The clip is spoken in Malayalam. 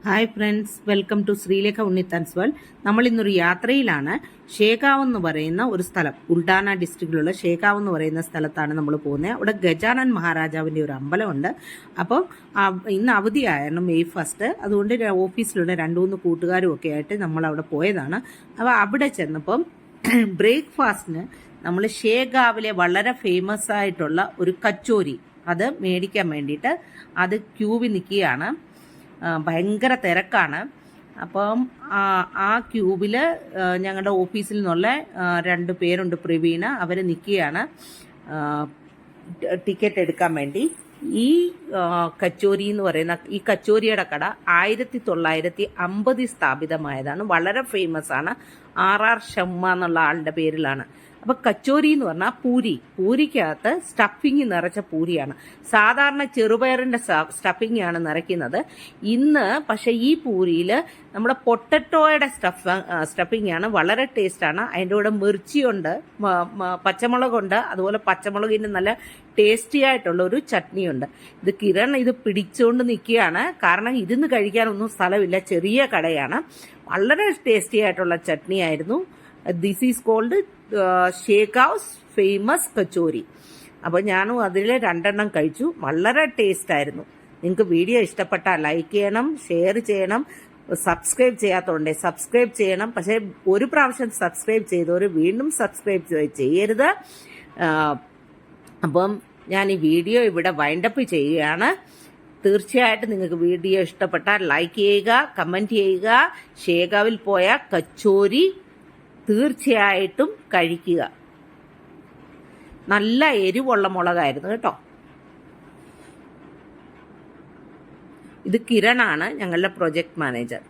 Hi friends, welcome to Sreelekha Unnithan's world. നമ്മൾ ഇന്നൊരു യാത്രയിലാണ്. ഷേഖാവ് എന്ന് പറയുന്ന ഒരു സ്ഥലം, ഉൾഡാന ഡിസ്ട്രിക്റ്റിലുള്ള ഷേഖാവ് എന്ന് പറയുന്ന സ്ഥലത്താണ് നമ്മൾ പോകുന്നത്. അവിടെ ഗജാനൻ മഹാരാജാവിൻ്റെ ഒരു അമ്പലമുണ്ട്. അപ്പം ഇന്ന് അവധിയായിരുന്നു, മെയ് 1. അതുകൊണ്ട് ഓഫീസിലുള്ള 2-3 കൂട്ടുകാരും ഒക്കെ ആയിട്ട് നമ്മൾ അവിടെ പോയതാണ്. അപ്പോൾ അവിടെ ചെന്നപ്പം ബ്രേക്ക്ഫാസ്റ്റിന് നമ്മൾ ഷേഖാവിലെ വളരെ ഫേമസ് ആയിട്ടുള്ള ഒരു കച്ചോരി അത് മേടിക്കാൻ വേണ്ടിയിട്ട് അത് ക്യൂവിൽ നിൽക്കുകയാണ്. ഭയങ്കര തിരക്കാണ്. അപ്പം ആ ക്യൂബിൽ ഞങ്ങളുടെ ഓഫീസിൽ നിന്നുള്ള 2 പേരുണ്ട്, പ്രവീണ, അവർ നിൽക്കുകയാണ് ടിക്കറ്റ് എടുക്കാൻ വേണ്ടി. ഈ കച്ചോരി എന്ന് പറയുന്ന ഈ കച്ചോരിയുടെ കട 1950 സ്ഥാപിതമായതാണ്. വളരെ ഫേമസ് ആണ്. RR ഷമ്മ എന്നുള്ള ആളുടെ പേരിലാണ്. അപ്പൊ കച്ചോരി എന്ന് പറഞ്ഞാൽ പൂരിക്കകത്ത് സ്റ്റഫിങ് നിറച്ച പൂരിയാണ്. സാധാരണ ചെറുപയറിന്റെ സ്റ്റഫിങ് ആണ് നിറയ്ക്കുന്നത്. ഇന്ന് പക്ഷെ ഈ പൂരിയിൽ നമ്മുടെ പൊട്ടറ്റോയുടെ സ്റ്റഫിങ് ആണ്. വളരെ ടേസ്റ്റാണ്. അതിൻ്റെ കൂടെ മിർച്ചിയുണ്ട്, പച്ചമുളകുണ്ട്, അതുപോലെ പച്ചമുളകിൻ്റെ നല്ല ടേസ്റ്റി ആയിട്ടുള്ള ഒരു ചട്നിയുണ്ട്. ഇത് കിരൺ ഇത് പിടിച്ചുകൊണ്ട് നിൽക്കുകയാണ്, കാരണം ഇതിന്ന് കഴിക്കാനൊന്നും സ്ഥലമില്ല. ചെറിയ കടയാണ്. വളരെ ടേസ്റ്റി ആയിട്ടുള്ള ചട്നി ആയിരുന്നു. ദിസ് ഈസ് കോൾഡ് ഷേഖാവ്സ് ഫേമസ് കച്ചോരി. അപ്പോൾ ഞാനും അതിൽ 2 കഴിച്ചു. വളരെ ടേസ്റ്റ് ആയിരുന്നു. നിങ്ങൾക്ക് വീഡിയോ ഇഷ്ടപ്പെട്ടാൽ ലൈക്ക് ചെയ്യണം, ഷെയർ ചെയ്യണം. സബ്സ്ക്രൈബ് ചെയ്യാത്തതുകൊണ്ട് സബ്സ്ക്രൈബ് ചെയ്യണം. പക്ഷേ ഒരു പ്രാവശ്യം സബ്സ്ക്രൈബ് ചെയ്തവർ വീണ്ടും സബ്സ്ക്രൈബ് ചെയ്യരുത്. അപ്പം ഞാൻ ഈ വീഡിയോ ഇവിടെ വൈൻഡപ്പ് ചെയ്യുകയാണ്. തീർച്ചയായിട്ടും നിങ്ങൾക്ക് വീഡിയോ ഇഷ്ടപ്പെട്ടാൽ ലൈക്ക് ചെയ്യുക, കമൻറ്റ് ചെയ്യുക. ഷേഖാവിൽ പോയ കച്ചോരി തീർച്ചയായിട്ടും കഴിക്കുക. നല്ല എരിവുള്ള മുളകായിരുന്നു കേട്ടോ. ഇത് കിരണാണ്, ഞങ്ങളുടെ പ്രൊജക്ട് മാനേജർ.